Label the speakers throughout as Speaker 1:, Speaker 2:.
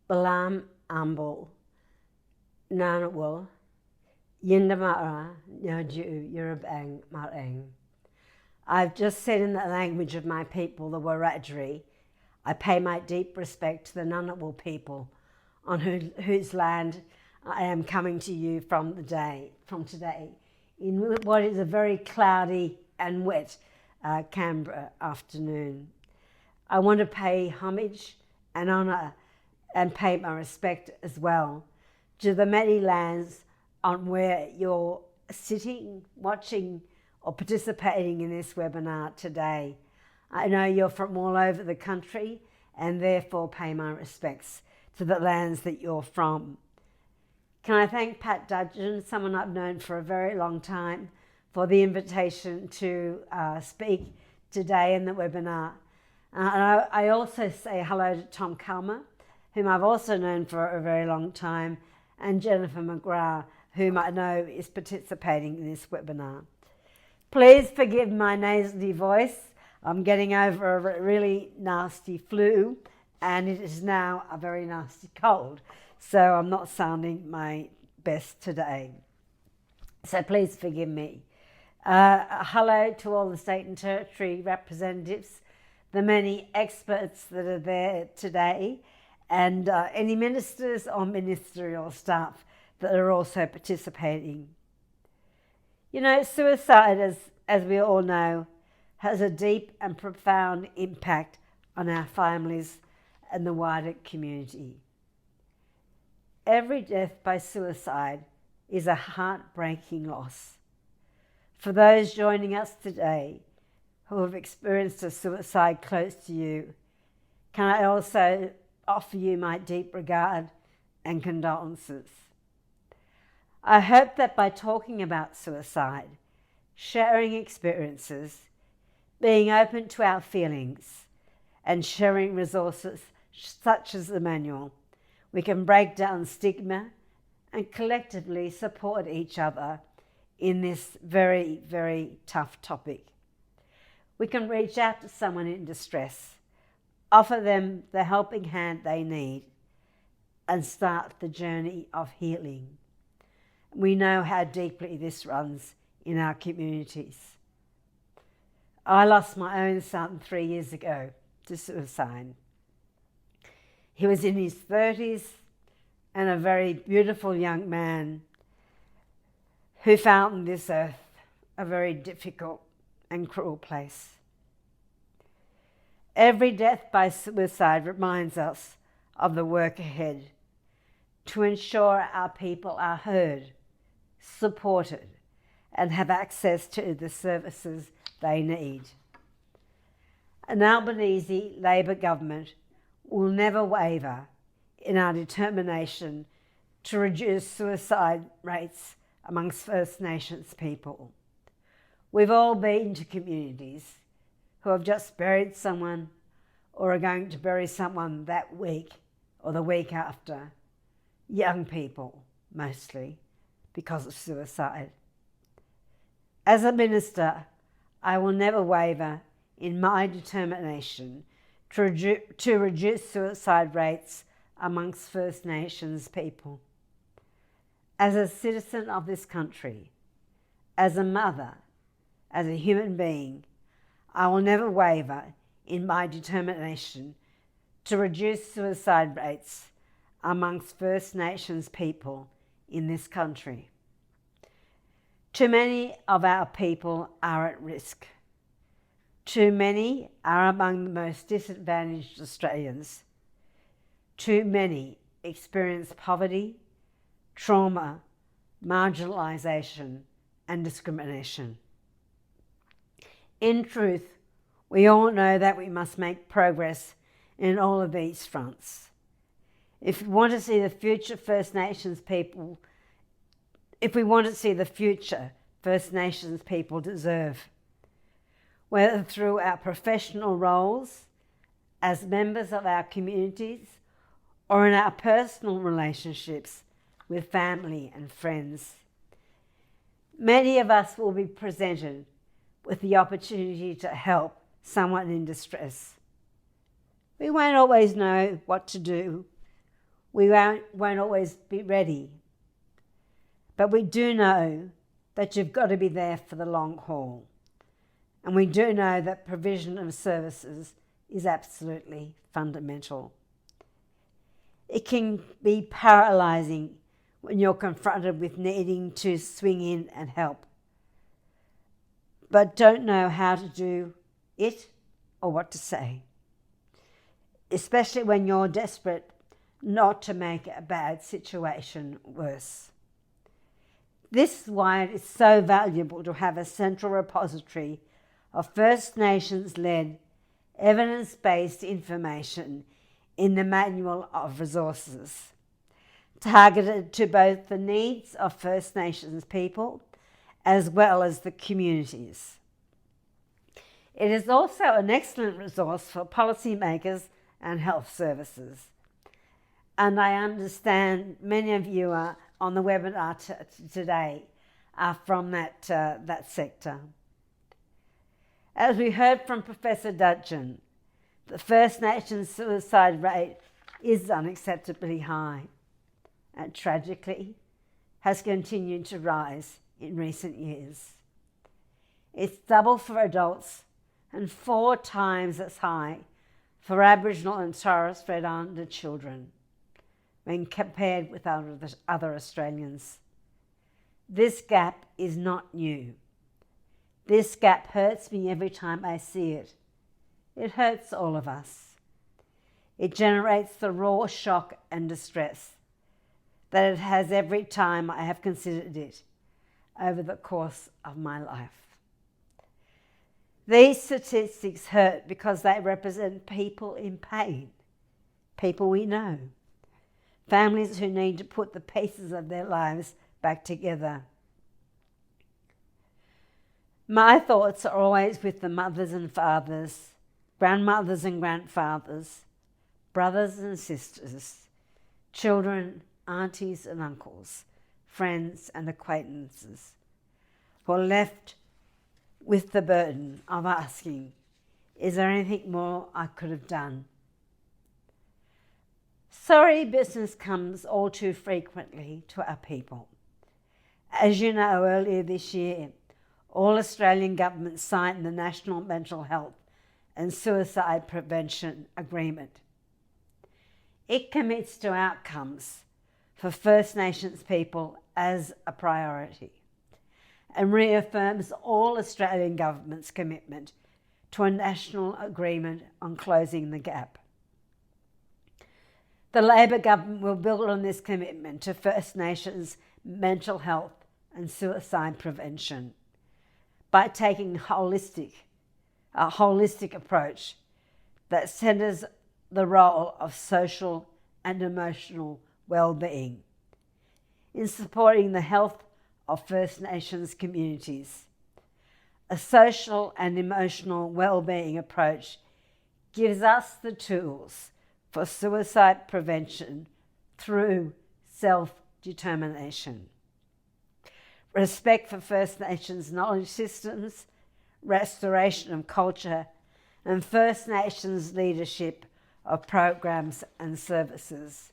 Speaker 1: Balam Ambul, Nanawal, Yindamara, Nyoju, Yurubang, Marang. I've just said in the language of my people, the Wiradjuri, I pay my deep respect to the Ngunnawal people on whose land I am coming to you from today, in what is a very cloudy and wet Canberra afternoon. I want to pay homage and honour and pay my respect as well to the many lands on where you're sitting, watching or participating in this webinar today. I know you're from all over the country and therefore pay my respects to the lands that you're from. Can I thank Pat Dudgeon, someone I've known for a very long time, for the invitation to speak today in the webinar. And I also say hello to Tom Calmer, whom I've also known for a very long time, and Jennifer McGrath, whom I know is participating in this webinar. Please forgive my nasally voice. I'm getting over a really nasty flu, and it is now a very nasty cold. So I'm not sounding my best today. So please forgive me. Hello to all the state and territory representatives, the many experts that are there today, and any ministers or ministerial staff that are also participating. You know, suicide, as we all know, has a deep and profound impact on our families and the wider community. Every death by suicide is a heartbreaking loss. For those joining us today who have experienced a suicide close to you, can I also offer you my deep regard and condolences. I hope that by talking about suicide, sharing experiences, being open to our feelings, and sharing resources such as the manual, we can break down stigma and collectively support each other in this very, very tough topic. We can reach out to someone in distress, offer them the helping hand they need, and start the journey of healing. We know how deeply this runs in our communities. I lost my own son 3 years ago to suicide. He was in his 30s and a very beautiful young man who found this earth a very difficult and cruel place. Every death by suicide reminds us of the work ahead to ensure our people are heard, supported, and have access to the services they need. An Albanese Labor government will never waver in our determination to reduce suicide rates amongst First Nations people. We've all been to communities who have just buried someone or are going to bury someone that week or the week after. Young people, mostly, because of suicide. As a minister, I will never waver in my determination to reduce suicide rates amongst First Nations people. As a citizen of this country, as a mother, as a human being, I will never waver in my determination to reduce suicide rates amongst First Nations people in this country. Too many of our people are at risk. Too many are among the most disadvantaged Australians. Too many experience poverty, trauma, marginalisation, and discrimination. In truth, we all know that we must make progress in all of these fronts. If we want to see the future First Nations people, deserve, whether through our professional roles, as members of our communities, or in our personal relationships with family and friends. Many of us will be presented with the opportunity to help someone in distress. We won't always know what to do we won't always be ready. But we do know that you've got to be there for the long haul. And we do know that provision of services is absolutely fundamental. It can be paralysing when you're confronted with needing to swing in and help, but don't know how to do it or what to say, especially when you're desperate not to make a bad situation worse. This is why it is so valuable to have a central repository of First Nations-led, evidence-based information in the Manual of Resources, targeted to both the needs of First Nations people as well as the communities. It is also an excellent resource for policymakers and health services. And I understand many of you are on the webinar today are from that sector. As we heard from Professor Dudgeon, the First Nations suicide rate is unacceptably high and tragically has continued to rise in recent years. It's double for adults and 4 times as high for Aboriginal and Torres Strait Islander children when compared with other Australians. This gap is not new. This gap hurts me every time I see it. It hurts all of us. It generates the raw shock and distress that it has every time I have considered it over the course of my life. These statistics hurt because they represent people in pain, people we know, families who need to put the pieces of their lives back together. My thoughts are always with the mothers and fathers, grandmothers and grandfathers, brothers and sisters, children, aunties and uncles, friends and acquaintances, who are left with the burden of asking, is there anything more I could have done? Sorry business comes all too frequently to our people. As you know, earlier this year, all Australian governments signed the National Mental Health and Suicide Prevention Agreement. It commits to outcomes for First Nations people as a priority and reaffirms all Australian governments' commitment to a national agreement on closing the gap. The Labor government will build on this commitment to First Nations mental health and suicide prevention by taking a holistic approach that centres the role of social and emotional well-being in supporting the health of First Nations communities. A social and emotional well-being approach gives us the tools for suicide prevention through self-determination. Respect for First Nations knowledge systems, restoration of culture, and First Nations leadership of programs and services.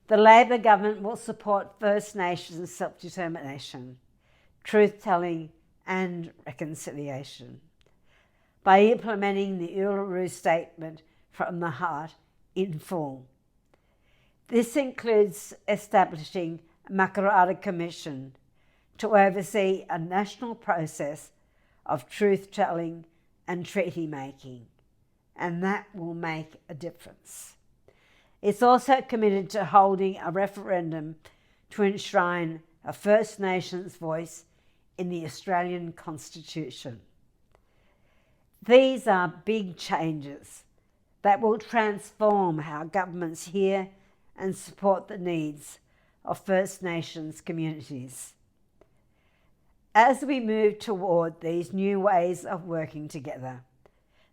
Speaker 1: The Labor government will support First Nations self-determination, truth-telling and reconciliation by implementing the Uluru Statement from the Heart in full. This includes establishing a Makarrata Commission to oversee a national process of truth-telling and treaty-making, and that will make a difference. It's also committed to holding a referendum to enshrine a First Nations voice in the Australian Constitution. These are big changes that will transform how governments hear and support the needs of First Nations communities. As we move toward these new ways of working together,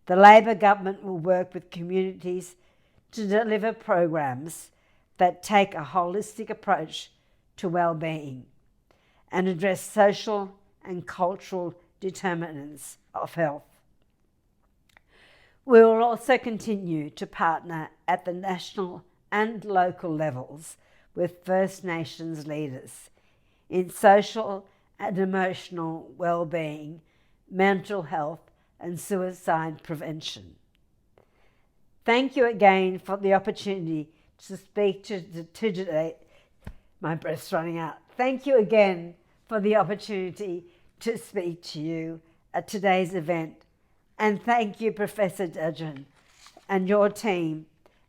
Speaker 1: the Labor government will work with communities to deliver programs that take a holistic approach to well-being and address social and cultural determinants of health. We will also continue to partner at the national and local levels with First Nations leaders in social and emotional well-being, mental health and suicide prevention. Thank you again for the opportunity to speak to today. My breath's running out. Thank you again for the opportunity to speak to you at today's event. And thank you, Professor Dudgeon, and your team,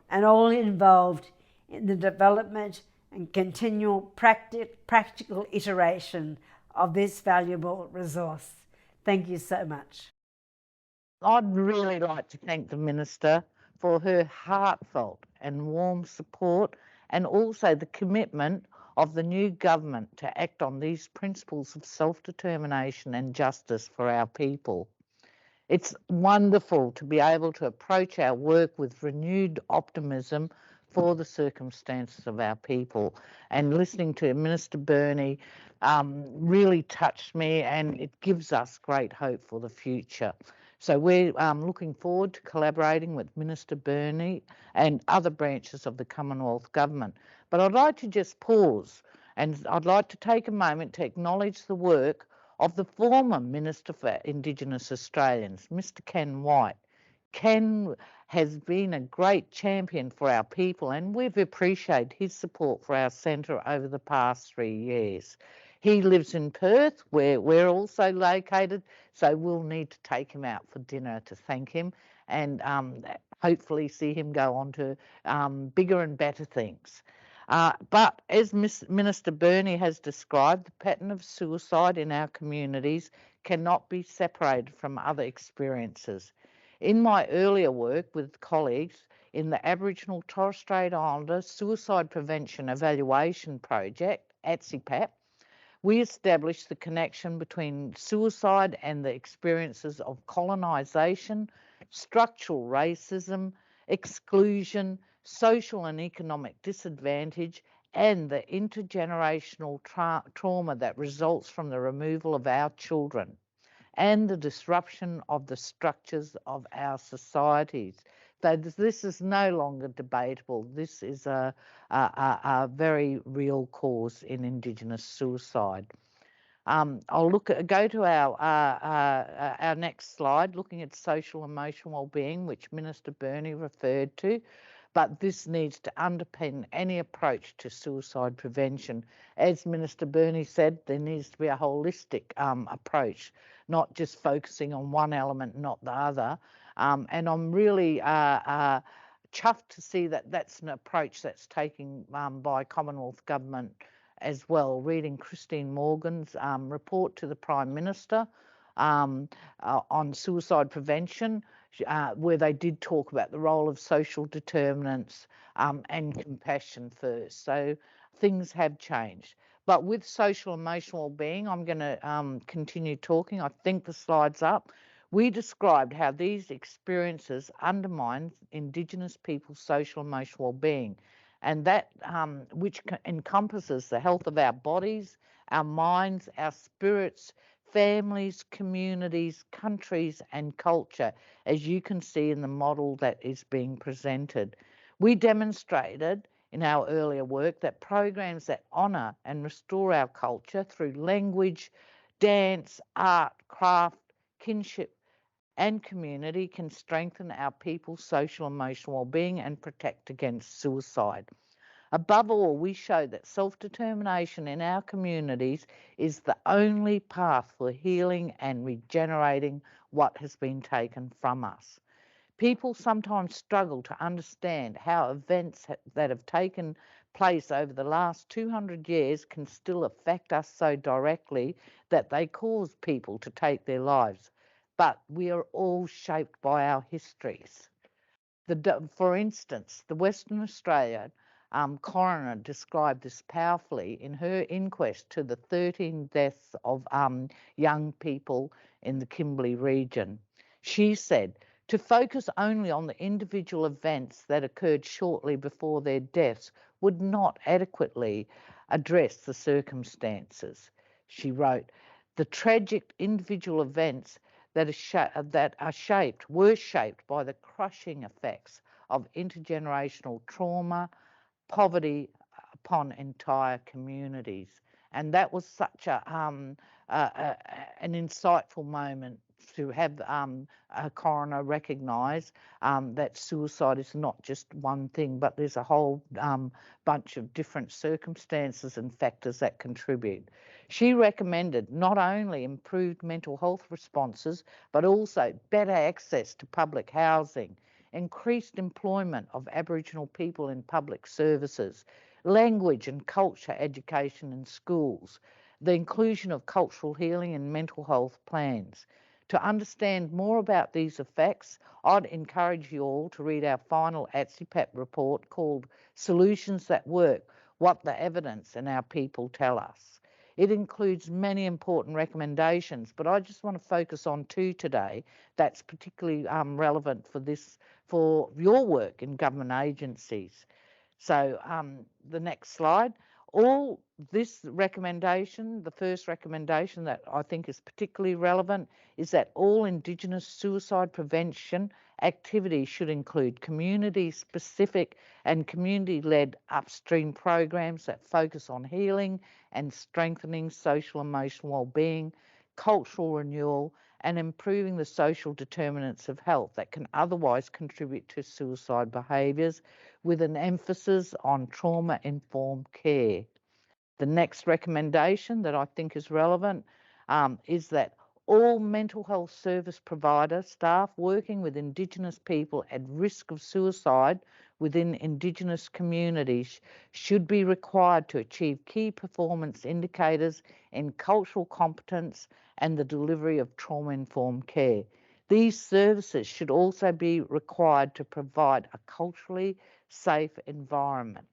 Speaker 1: and all involved in the development and continual practical iteration of this valuable resource. Thank you so much.
Speaker 2: I'd really like to thank the Minister for her heartfelt and warm support, and also the commitment of the new government to act on these principles of self-determination and justice for our people. It's wonderful to be able to approach our work with renewed optimism for the circumstances of our people. And listening to Minister Burney really touched me, and it gives us great hope for the future. So we're looking forward to collaborating with Minister Burney and other branches of the Commonwealth Government. But I'd like to just pause, and I'd like to take a moment to acknowledge the work of the former Minister for Indigenous Australians, Mr. Ken White. Ken has been a great champion for our people, and we've appreciated his support for our centre over the past 3 years. He lives in Perth, where we're also located, so we'll need to take him out for dinner to thank him, and hopefully see him go on to bigger and better things. But as Minister Burney has described, the pattern of suicide in our communities cannot be separated from other experiences. In my earlier work with colleagues in the Aboriginal Torres Strait Islander Suicide Prevention Evaluation Project, ATSIPAT, we established the connection between suicide and the experiences of colonisation, structural racism, exclusion, social and economic disadvantage, and the intergenerational trauma that results from the removal of our children and the disruption of the structures of our societies. So this is no longer debatable. This is a very real cause in Indigenous suicide. I'll go to our next slide, looking at social emotional wellbeing, which Minister Burney referred to. But this needs to underpin any approach to suicide prevention. As Minister Burney said, there needs to be a holistic approach, not just focusing on one element, not the other. And I'm really chuffed to see that that's an approach that's taken by Commonwealth Government as well. Reading Christine Morgan's report to the Prime Minister on suicide prevention, where they did talk about the role of social determinants and compassion first. So things have changed. But with social emotional well-being, I'm going to continue talking. I think the slide's up. We described how these experiences undermine Indigenous people's social emotional well-being, and that which encompasses the health of our bodies, our minds, our spirits, families, communities, countries and culture, as you can see in the model that is being presented. We demonstrated in our earlier work that programs that honour and restore our culture through language, dance, art, craft, kinship and community can strengthen our people's social emotional well-being and protect against suicide. Above all, we show that self-determination in our communities is the only path for healing and regenerating what has been taken from us. People sometimes struggle to understand how events that have taken place over the last 200 years can still affect us so directly that they cause people to take their lives. But we are all shaped by our histories. For instance, the Western Australian coroner described this powerfully in her inquest to the 13 deaths of young people in the Kimberley region. She said, to focus only on the individual events that occurred shortly before their deaths would not adequately address the circumstances. She wrote, the tragic individual events were shaped by the crushing effects of intergenerational trauma, poverty upon entire communities. And that was such an insightful moment to have a coroner recognise that suicide is not just one thing, but there's a whole bunch of different circumstances and factors that contribute. She recommended not only improved mental health responses, but also better access to public housing, increased employment of Aboriginal people in public services, language and culture education in schools, the inclusion of cultural healing in mental health plans. To understand more about these effects, I'd encourage you all to read our final ATSIPAT report called Solutions That Work, What the Evidence and Our People Tell Us. It includes many important recommendations, but I just want to focus on two today that's particularly relevant for your work in government agencies. So the next slide. All this recommendation, the first recommendation that I think is particularly relevant, is that all Indigenous suicide prevention activities should include community-specific and community-led upstream programs that focus on healing and strengthening social emotional well-being, cultural renewal, and improving the social determinants of health that can otherwise contribute to suicide behaviours, with an emphasis on trauma-informed care. The next recommendation that I think is relevant is that all mental health service provider staff working with Indigenous people at risk of suicide within Indigenous communities should be required to achieve key performance indicators in cultural competence and the delivery of trauma-informed care. These services should also be required to provide a culturally safe environment.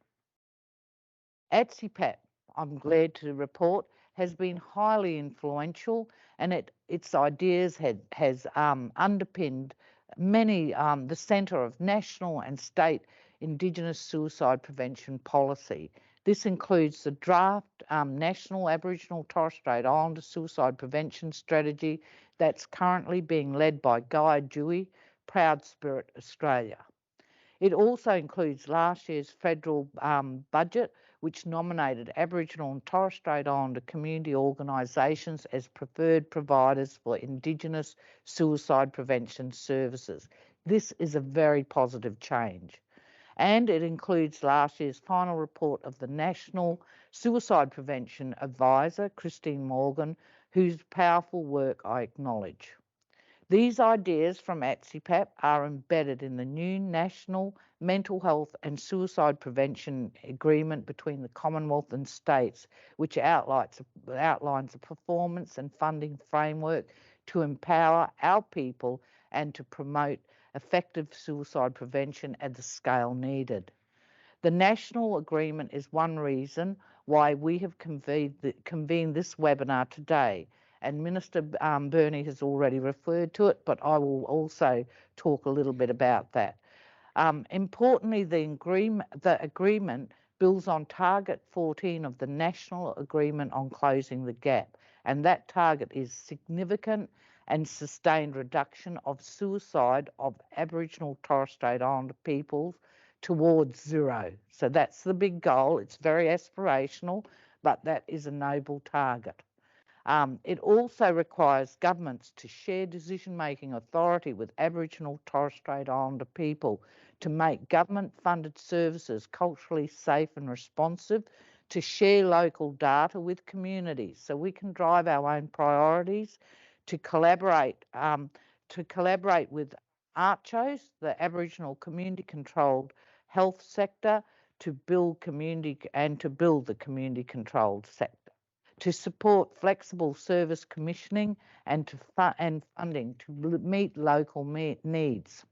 Speaker 2: ATSIPAT, I'm glad to report, has been highly influential, and its ideas has underpinned many the centre of national and state Indigenous suicide prevention policy. This includes the draft National Aboriginal Torres Strait Islander Suicide Prevention Strategy that's currently being led by Guy Dewey, Proud Spirit Australia. It also includes last year's federal budget, which nominated Aboriginal and Torres Strait Islander community organisations as preferred providers for Indigenous suicide prevention services. This is a very positive change. And it includes last year's final report of the National Suicide Prevention Advisor, Christine Morgan, whose powerful work I acknowledge. These ideas from ATSIPAT are embedded in the new National Mental Health and Suicide Prevention Agreement between the Commonwealth and states, which outlines a performance and funding framework to empower our people and to promote effective suicide prevention at the scale needed. The national agreement is one reason why we have convened this webinar today, and Minister Burney has already referred to it, but I will also talk a little bit about that. Importantly, the agreement builds on Target 14 of the National Agreement on Closing the Gap, and that target is significant and sustained reduction of suicide of Aboriginal Torres Strait Islander peoples towards zero. So that's the big goal. It's very aspirational, but that is a noble target. It also requires governments to share decision-making authority with Aboriginal Torres Strait Islander people to make government-funded services culturally safe and responsive, to share local data with communities so we can drive our own priorities, to collaborate with ARCHOs, the Aboriginal community-controlled health sector, to build the community-controlled sector, to support flexible service commissioning and funding to meet local needs.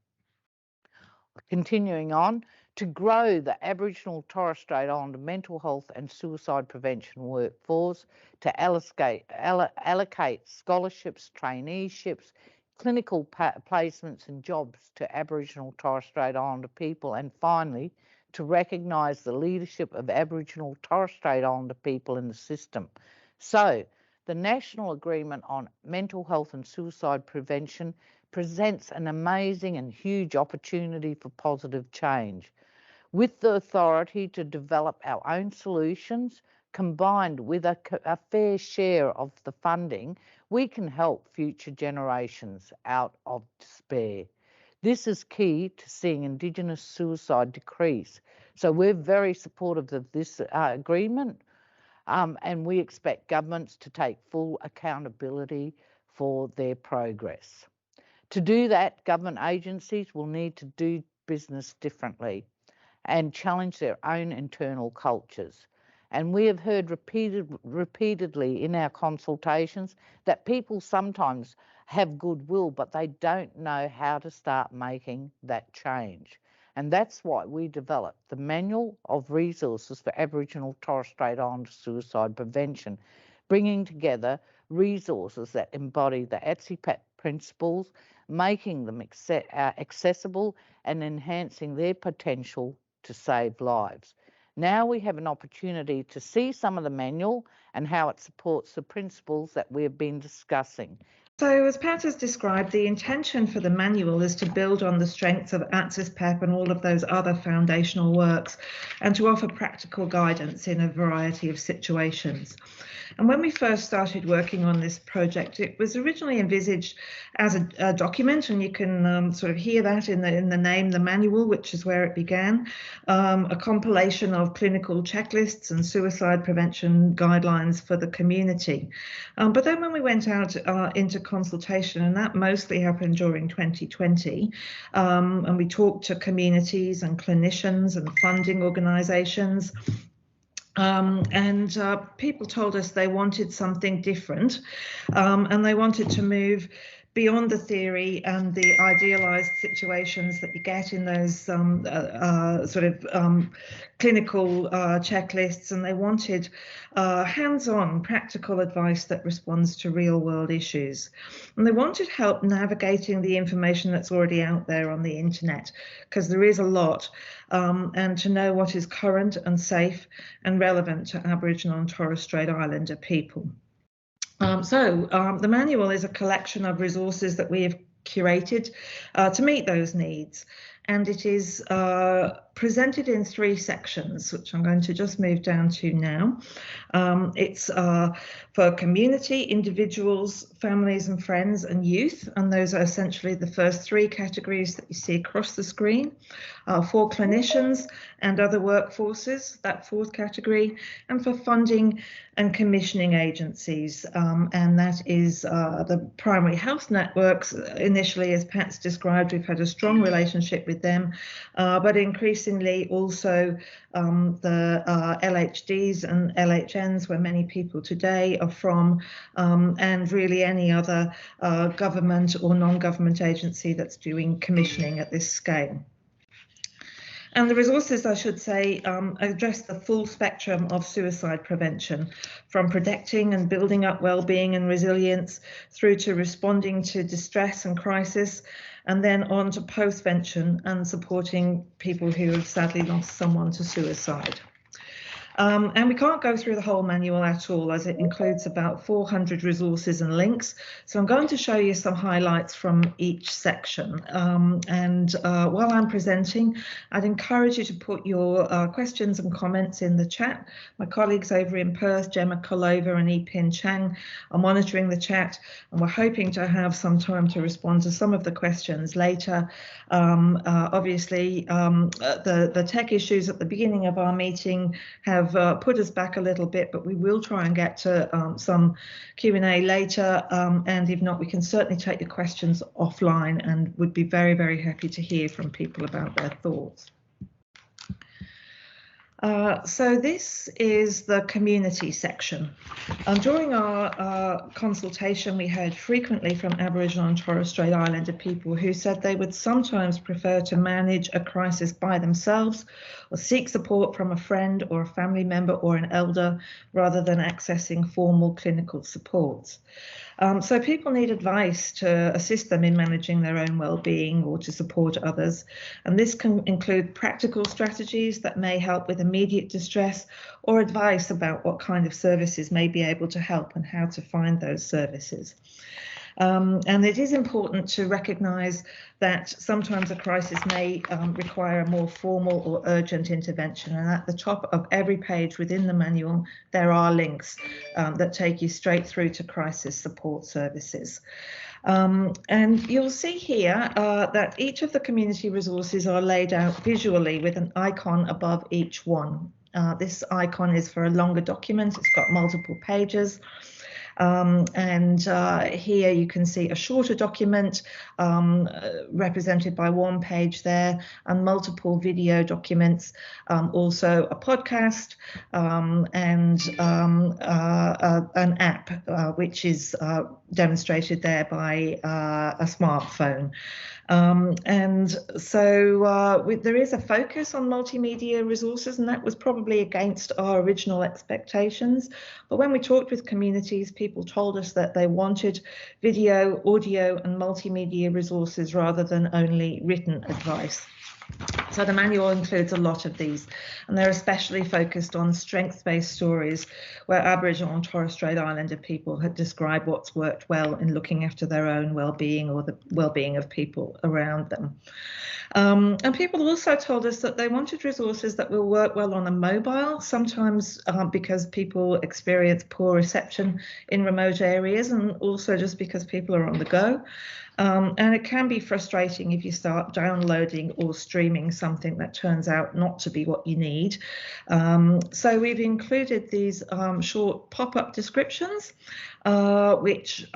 Speaker 2: Continuing on, to grow the Aboriginal Torres Strait Islander mental health and suicide prevention workforce, to allocate scholarships, traineeships, clinical placements and jobs to Aboriginal Torres Strait Islander people, and finally, to recognise the leadership of Aboriginal Torres Strait Islander people in the system. So, the National Agreement on Mental Health and Suicide Prevention presents an amazing and huge opportunity for positive change. With the authority to develop our own solutions, combined with a fair share of the funding, we can help future generations out of despair. This is key to seeing Indigenous suicide decrease. So we're very supportive of this agreement, and we expect governments to take full accountability for their progress. To do that, government agencies will need to do business differently and challenge their own internal cultures. And we have heard repeatedly in our consultations that people sometimes have goodwill, but they don't know how to start making that change. And that's why we developed the Manual of Resources for Aboriginal Torres Strait Islander Suicide Prevention, bringing together resources that embody the ATSIP principles, making them accessible and enhancing their potential to save lives. Now we have an opportunity to see some of the manual and how it supports the principles that we have been discussing.
Speaker 3: So, as Pat has described, the intention for the manual is to build on the strengths of PATSISP and all of those other foundational works and to offer practical guidance in a variety of situations. And when we first started working on this project, it was originally envisaged as a document, and you can sort of hear that in the name, the manual, which is where it began, a compilation of clinical checklists and suicide prevention guidelines for the community. But then when we went out into consultation, and that mostly happened during 2020, and we talked to communities and clinicians and funding organisations, and people told us they wanted something different, and they wanted to move beyond the theory and the idealized situations that you get in those clinical checklists, and they wanted hands-on practical advice that responds to real-world issues. And they wanted help navigating the information that's already out there on the internet, because there is a lot, and to know what is current and safe and relevant to Aboriginal and Torres Strait Islander people. The manual is a collection of resources that we have curated to meet those needs, and it is presented in 3 sections, which I'm going to just move down to now. It's for community, individuals, families and friends, and youth, and those are essentially the first 3 categories that you see across the screen. For clinicians and other workforces, that 4th category, and for funding and commissioning agencies, and that is the primary health networks. Initially, as Pat's described, we've had a strong relationship with them, but increasingly also the LHDs and LHNs, where many people today are from, and really any other government or non-government agency that's doing commissioning at this scale. And the resources, I should say, address the full spectrum of suicide prevention, from protecting and building up well-being and resilience through to responding to distress and crisis, and then on to postvention and supporting people who have sadly lost someone to suicide. And we can't go through the whole manual at all, as it includes about 400 resources and links. So I'm going to show you some highlights from each section. While I'm presenting, I'd encourage you to put your questions and comments in the chat. My colleagues over in Perth, Gemma Kolova and Yipin Chang, are monitoring the chat, and we're hoping to have some time to respond to some of the questions later. Obviously, the tech issues at the beginning of our meeting have put us back a little bit, but we will try and get to some Q&A later, and if not, we can certainly take your questions offline, and would be very, very happy to hear from people about their thoughts. So this is the community section. During our consultation, we heard frequently from Aboriginal and Torres Strait Islander people who said they would sometimes prefer to manage a crisis by themselves or seek support from a friend or a family member or an elder rather than accessing formal clinical supports. So people need advice to assist them in managing their own well-being or to support others. And this can include practical strategies that may help with immediate distress, or advice about what kind of services may be able to help and how to find those services. And it is important to recognise that sometimes a crisis may require a more formal or urgent intervention. And at the top of every page within the manual, there are links that take you straight through to crisis support services. And you'll see here that each of the community resources are laid out visually with an icon above each one. This icon is for a longer document. It's got multiple pages. And here you can see a shorter document represented by one page there, and multiple video documents, also a podcast, and an app which is demonstrated there by a smartphone. And so there is a focus on multimedia resources, and that was probably against our original expectations. But when we talked with communities, people told us that they wanted video, audio, and multimedia resources rather than only written advice. So the manual includes a lot of these, and they're especially focused on strengths-based stories where Aboriginal and Torres Strait Islander people had described what's worked well in looking after their own well-being or the well-being of people around them. And people also told us that they wanted resources that will work well on a mobile, sometimes because people experience poor reception in remote areas, and also just because people are on the go. And it can be frustrating if you start downloading or streaming something that turns out not to be what you need. So we've included these short pop-up descriptions, which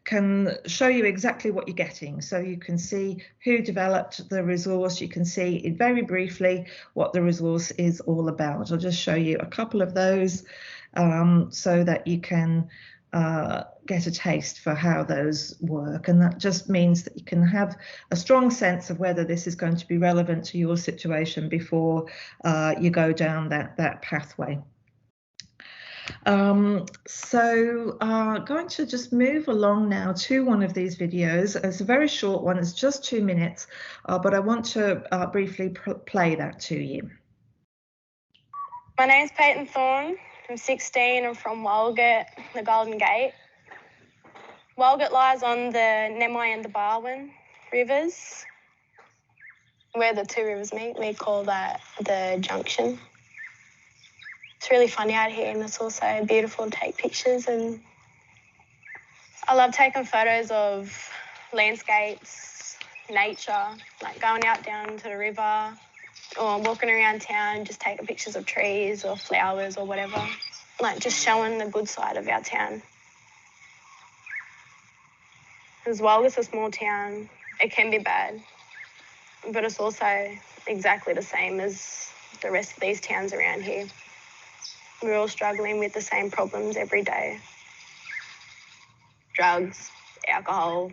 Speaker 3: can show you exactly what you're getting. So you can see who developed the resource. You can see very briefly what the resource is all about. I'll just show you a couple of those so that you can get a taste for how those work. And that just means that you can have a strong sense of whether this is going to be relevant to your situation before you go down that pathway. So going to just move along now to one of these videos. It's a very short one, it's just 2 minutes, but I want to briefly play that to you.
Speaker 4: My name's Peyton Thorne. I'm 16, I'm from Walgett, the Golden Gate. Walgett lies on the Nemai and the Barwon rivers, where the two rivers meet. We call that the junction. It's really funny out here, and it's also beautiful to take pictures, and I love taking photos of landscapes, nature, like going out down to the river or walking around town, just taking pictures of trees or flowers or whatever, like just showing the good side of our town. As well, it's a small town, it can be bad, but it's also exactly the same as the rest of these towns around here. We're all struggling with the same problems every day. Drugs, alcohol,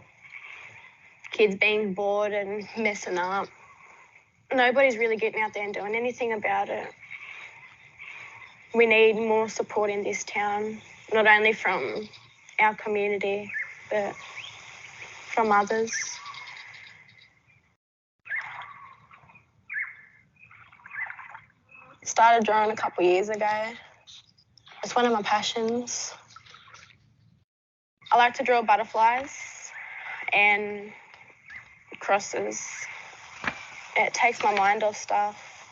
Speaker 4: kids being bored and messing up. Nobody's really getting out there and doing anything about it. We need more support in this town, not only from our community, but from others. Started drawing a couple years ago. It's one of my passions. I like to draw butterflies and crosses. It takes my mind off stuff.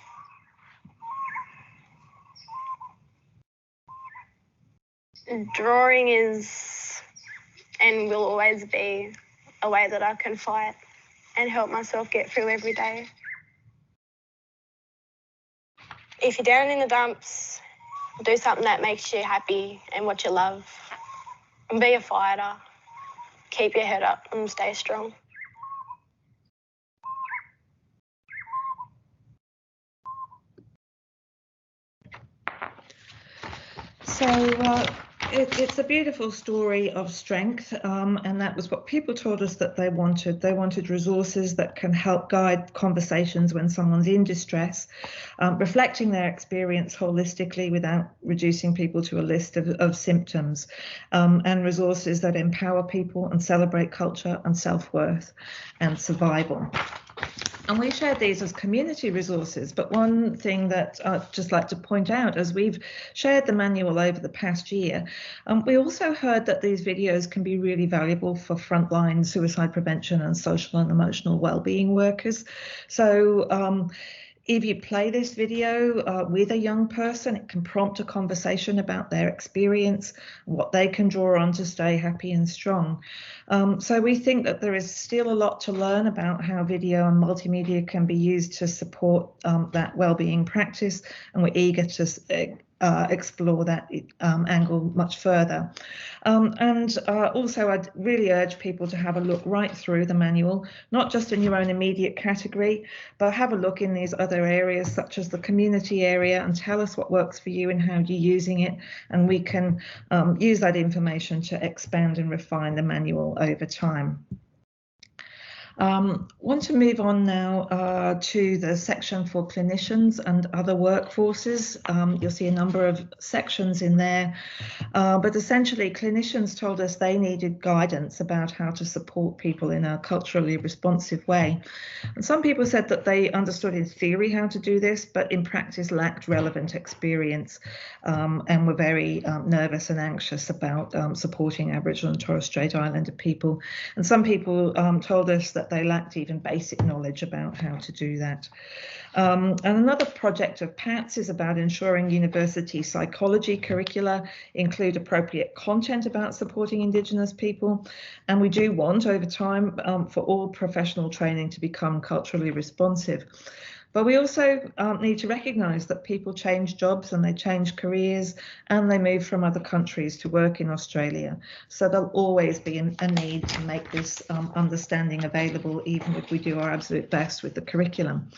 Speaker 4: Drawing is and will always be a way that I can fight and help myself get through every day. If you're down in the dumps, do something that makes you happy and what you love. And be a fighter. Keep your head up and stay strong.
Speaker 3: So it's a beautiful story of strength, and that was what people told us that they wanted. They wanted resources that can help guide conversations when someone's in distress, reflecting their experience holistically without reducing people to a list of symptoms, and resources that empower people and celebrate culture and self-worth and survival. And we shared these as community resources, but one thing that I'd just like to point out, as we've shared the manual over the past year, we also heard that these videos can be really valuable for frontline suicide prevention and social and emotional well-being workers. So if you play this video with a young person, it can prompt a conversation about their experience, what they can draw on to stay happy and strong. So we think that there is still a lot to learn about how video and multimedia can be used to support that wellbeing practice, and we're eager to explore that angle much further. Also, I'd really urge people to have a look right through the manual, not just in your own immediate category, but have a look in these other areas such as the community area, and tell us what works for you and how you're using it, and we can use that information to expand and refine the manual over time. Want to move on now to the section for clinicians and other workforces. You'll see a number of sections in there, but essentially clinicians told us they needed guidance about how to support people in a culturally responsive way. And some people said that they understood in theory how to do this, but in practice lacked relevant experience and were very nervous and anxious about supporting Aboriginal and Torres Strait Islander people. And some people told us that they lacked even basic knowledge about how to do that. And another project of PATS is about ensuring university psychology curricula include appropriate content about supporting Indigenous people. And we do want over time for all professional training to become culturally responsive. But we also need to recognise that people change jobs and they change careers and they move from other countries to work in Australia. So there'll always be a need to make this understanding available, even if we do our absolute best with the curriculum.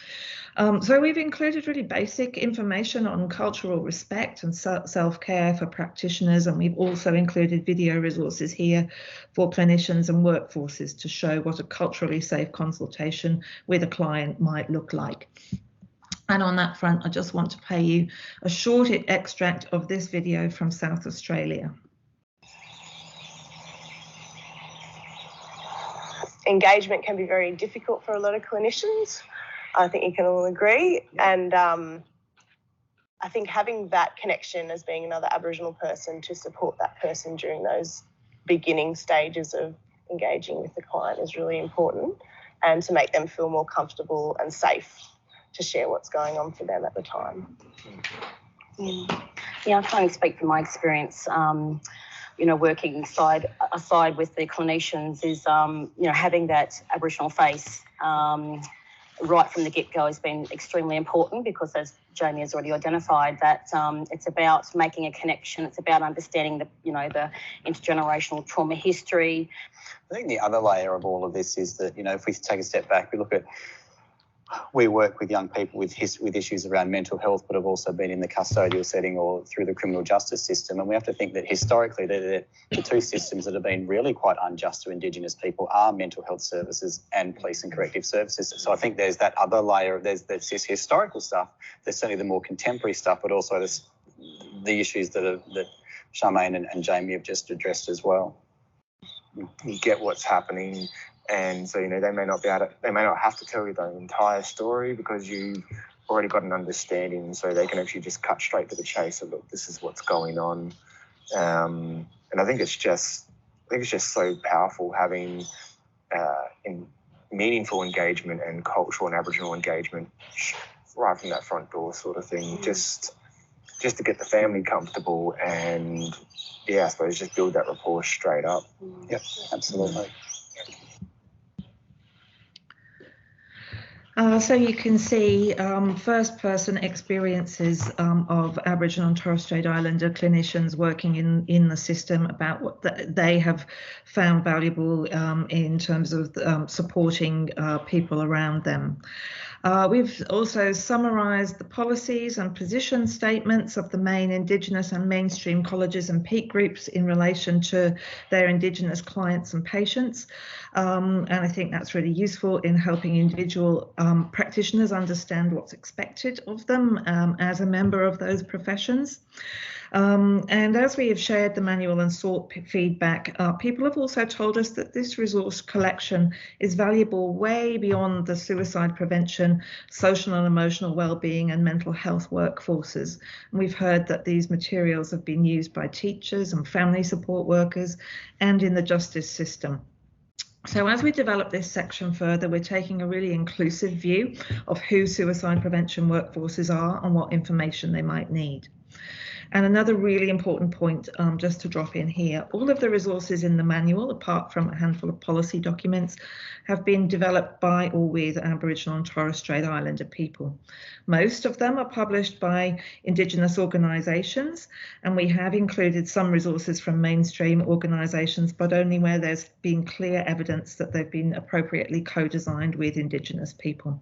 Speaker 3: So we've included really basic information on cultural respect and self-care for practitioners, and we've also included video resources here for clinicians and workforces to show what a culturally safe consultation with a client might look like. And on that front, I just want to play you a short extract of this video from South Australia.
Speaker 5: Engagement can be very difficult for a lot of clinicians. I think you can all agree. And I think having that connection as being another Aboriginal person to support that person during those beginning stages of engaging with the client is really important, and to make them feel more comfortable and safe to share what's going on for them at the time.
Speaker 6: Yeah, I can only speak from my experience. You know, working aside with the clinicians is, you know, having that Aboriginal face right from the get-go has been extremely important, because as Jamie has already identified, that it's about making a connection. It's about understanding the, you know, the intergenerational trauma history.
Speaker 7: I think the other layer of all of this is that, you know, if we take a step back, we work with young people with issues around mental health, but have also been in the custodial setting or through the criminal justice system. And we have to think that historically the two systems that have been really quite unjust to Indigenous people are mental health services and police and corrective services. So I think there's that other layer. There's this historical stuff. There's certainly the more contemporary stuff, but also the issues that Charmaine and Jamie have just addressed as well.
Speaker 8: You get what's happening. And so, you know, they may not have to tell you the entire story because you've already got an understanding. So they can actually just cut straight to the chase of, look, this is what's going on. And I think it's just so powerful having meaningful engagement and cultural and Aboriginal engagement right from that front door sort of thing, just to get the family comfortable and, yeah, I suppose just build that rapport straight up.
Speaker 7: Yep, absolutely.
Speaker 3: So you can see first-person experiences of Aboriginal and Torres Strait Islander clinicians working in the system about what they have found valuable in terms of supporting people around them. We've also summarised the policies and position statements of the main Indigenous and mainstream colleges and peak groups in relation to their Indigenous clients and patients. And I think that's really useful in helping individual practitioners understand what's expected of them as a member of those professions. And as we have shared the manual and sought feedback, people have also told us that this resource collection is valuable way beyond the suicide prevention, social and emotional well-being and mental health workforces. And we've heard that these materials have been used by teachers and family support workers and in the justice system. So as we develop this section further, we're taking a really inclusive view of who suicide prevention workforces are and what information they might need. And another really important point, just to drop in here, all of the resources in the manual, apart from a handful of policy documents, have been developed by or with Aboriginal and Torres Strait Islander people. Most of them are published by Indigenous organisations, and we have included some resources from mainstream organisations, but only where there's been clear evidence that they've been appropriately co-designed with Indigenous people.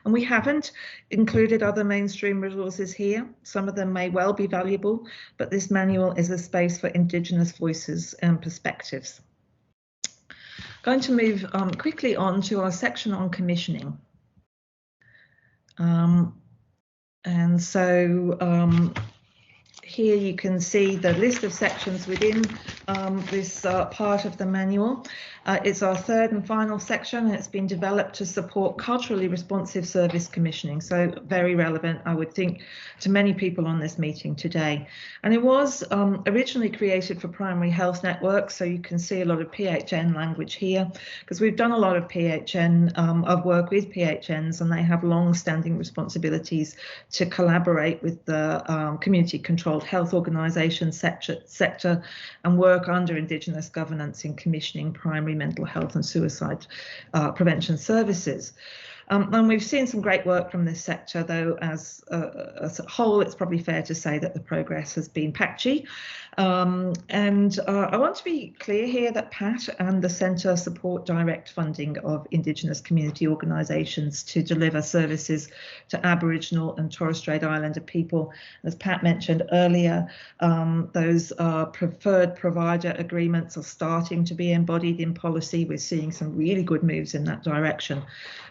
Speaker 3: And we haven't included other mainstream resources here. Some of them may well be valuable, but this manual is a space for Indigenous voices and perspectives. Going to move quickly on to our section on commissioning. And so here you can see the list of sections within this part of the manual. It's our third and final section, and it's been developed to support culturally responsive service commissioning. So very relevant, I would think, to many people on this meeting today. And it was originally created for primary health networks. So you can see a lot of PHN language here, because we've done a lot of PHN, of work with PHNs, and they have long-standing responsibilities to collaborate with the community controlled health organisation sector and work under Indigenous governance in commissioning primary mental health and suicide prevention services. And we've seen some great work from this sector, though as a whole, it's probably fair to say that the progress has been patchy. And I want to be clear here that Pat and the Centre support direct funding of Indigenous community organisations to deliver services to Aboriginal and Torres Strait Islander people. As Pat mentioned earlier, those preferred provider agreements are starting to be embodied in policy. We're seeing some really good moves in that direction.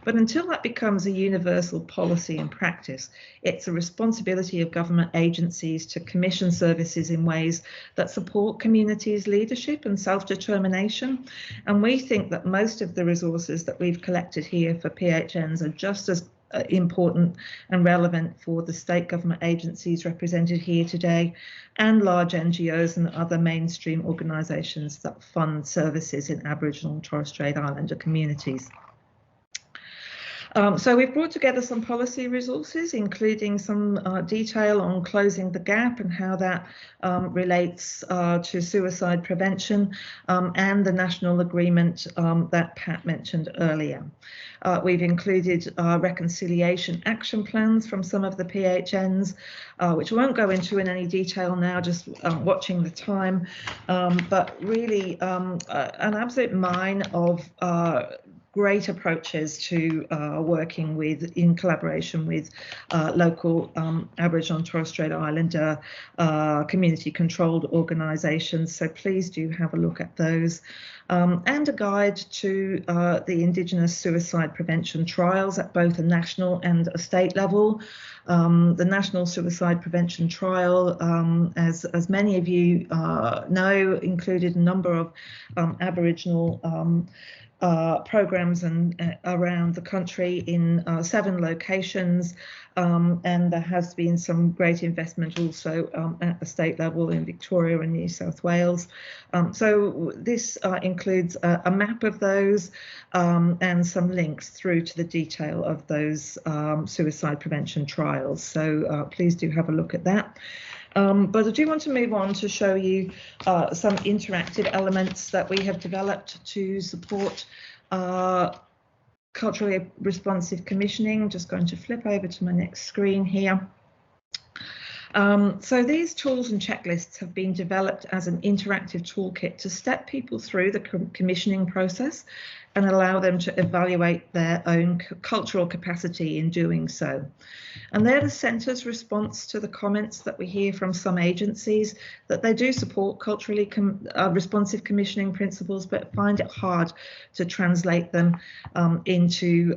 Speaker 3: But until that becomes a universal policy and practice, it's a responsibility of government agencies to commission services in ways that support communities' leadership and self-determination. And we think that most of the resources that we've collected here for PHNs are just as important and relevant for the state government agencies represented here today, and large NGOs and other mainstream organisations that fund services in Aboriginal and Torres Strait Islander communities. So we've brought together some policy resources, including some detail on closing the gap and how that relates to suicide prevention, and the national agreement that Pat mentioned earlier. We've included reconciliation action plans from some of the PHNs, which I won't go into in any detail now, just watching the time, but really an absolute mine of great approaches to working in collaboration with local Aboriginal and Torres Strait Islander community-controlled organisations. So please do have a look at those. And a guide to the Indigenous suicide prevention trials at both a national and a state level. The National Suicide Prevention Trial, as many of you know, included a number of Aboriginal programs and around the country in 7 locations, and there has been some great investment also at the state level in Victoria and New South Wales. So this includes a map of those and some links through to the detail of those suicide prevention trials. So please do have a look at that. But I do want to move on to show you some interactive elements that we have developed to support culturally responsive commissioning. I'm just going to flip over to my next screen here. So these tools and checklists have been developed as an interactive toolkit to step people through the commissioning process and allow them to evaluate their own cultural capacity in doing so. And they're the centre's response to the comments that we hear from some agencies that they do support culturally responsive commissioning principles, but find it hard to translate them into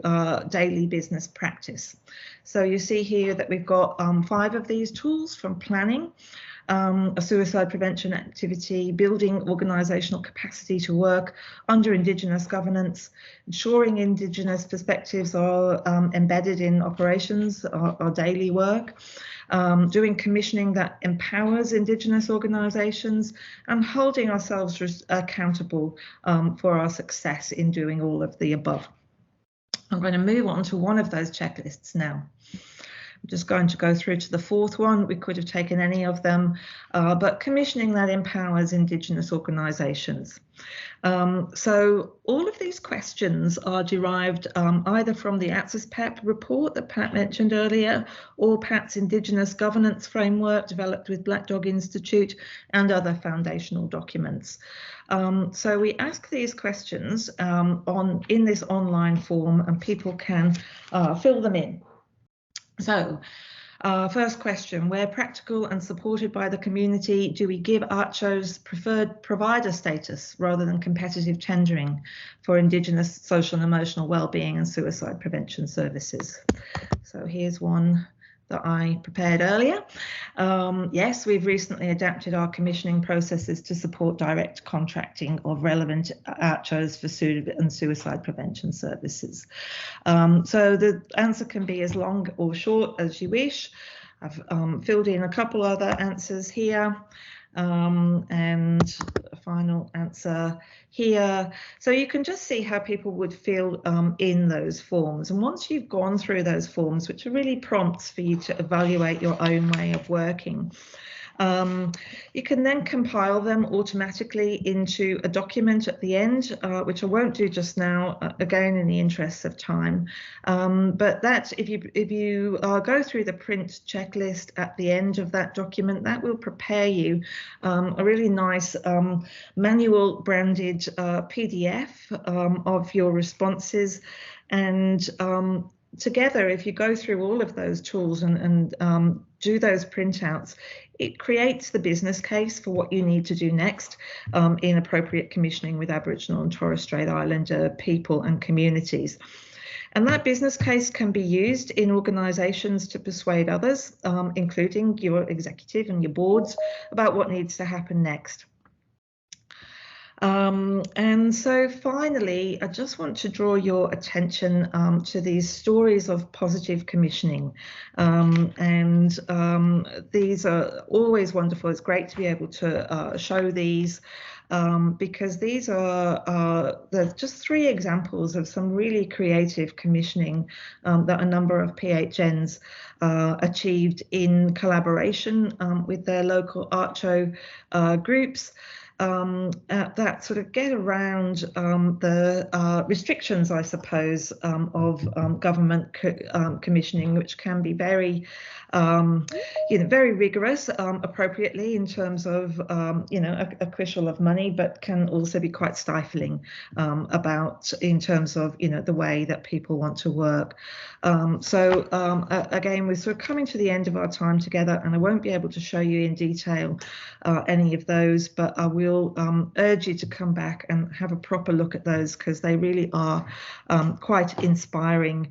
Speaker 3: daily business practice. So you see here that we've got 5 of these tools, from planning, a suicide prevention activity, building organisational capacity to work under Indigenous governance, ensuring Indigenous perspectives are embedded in operations, our daily work, doing commissioning that empowers Indigenous organisations, and holding ourselves accountable for our success in doing all of the above. I'm going to move on to one of those checklists now. I'm just going to go through to the 4th one. We could have taken any of them, but commissioning that empowers Indigenous organisations. So all of these questions are derived either from the PATSISP report that Pat mentioned earlier, or Pat's Indigenous governance framework developed with Black Dog Institute and other foundational documents. So we ask these questions in this online form, and people can fill them in. So, first question: where practical and supported by the community, do we give ARCHO's preferred provider status rather than competitive tendering for Indigenous social and emotional wellbeing and suicide prevention services? So here's one that I prepared earlier. Yes, we've recently adapted our commissioning processes to support direct contracting of relevant ARCHOs for suicide prevention services. So the answer can be as long or short as you wish. I've filled in a couple other answers here. And a final answer here. So you can just see how people would fill in those forms. And once you've gone through those forms, which are really prompts for you to evaluate your own way of working, you can then compile them automatically into a document at the end, which I won't do just now, again in the interests of time. But that, if you go through the print checklist at the end of that document, that will prepare you a really nice manual branded PDF of your responses. And together, if you go through all of those tools and do those printouts, it creates the business case for what you need to do next in appropriate commissioning with Aboriginal and Torres Strait Islander people and communities. And that business case can be used in organisations to persuade others, including your executive and your boards, about what needs to happen next. And so finally, I just want to draw your attention to these stories of positive commissioning. These are always wonderful. It's great to be able to show these because these are just 3 examples of some really creative commissioning that a number of PHNs achieved in collaboration with their local ARCHO groups. That sort of get around the restrictions, I suppose, of government commissioning, which can be very, very rigorous, appropriately in terms of, a quishel of money, but can also be quite stifling in terms of, the way that people want to work. Again, we're sort of coming to the end of our time together, and I won't be able to show you in detail any of those, but I will urge you to come back and have a proper look at those, because they really are quite inspiring.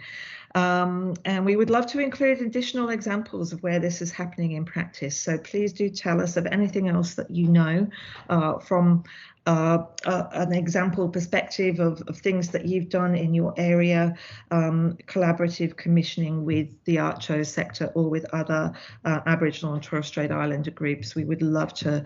Speaker 3: And we would love to include additional examples of where this is happening in practice. So please do tell us of anything else that you know from an example perspective of things that you've done in your area, collaborative commissioning with the ARCHO sector or with other Aboriginal and Torres Strait Islander groups. We would love to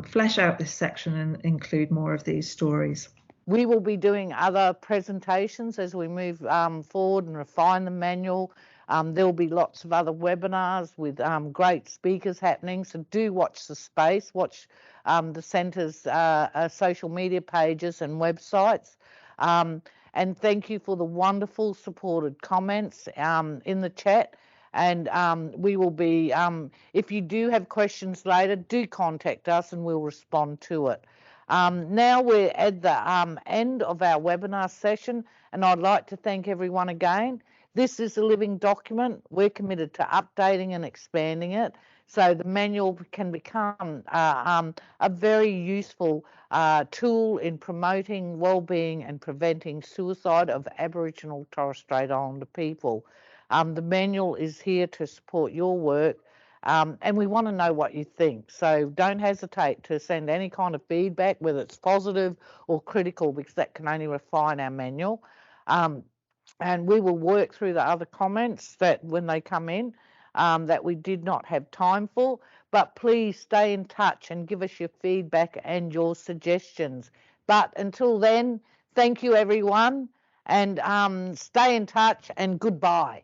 Speaker 3: flesh out this section and include more of these stories.
Speaker 2: We will be doing other presentations as we move forward and refine the manual. There will be lots of other webinars with great speakers happening, so do watch the space, watch the Centre's social media pages and websites. And thank you for the wonderful supported comments in the chat. And we will be, if you do have questions later, do contact us and we'll respond to it. Now we're at the end of our webinar session, and I'd like to thank everyone again. This is a living document. We're committed to updating and expanding it so the manual can become a very useful tool in promoting well-being and preventing suicide of Aboriginal Torres Strait Islander people. The manual is here to support your work, and we want to know what you think. So don't hesitate to send any kind of feedback, whether it's positive or critical, because that can only refine our manual. And we will work through the other comments that when they come in that we did not have time for. But please stay in touch and give us your feedback and your suggestions. But until then, thank you everyone, and stay in touch, and goodbye.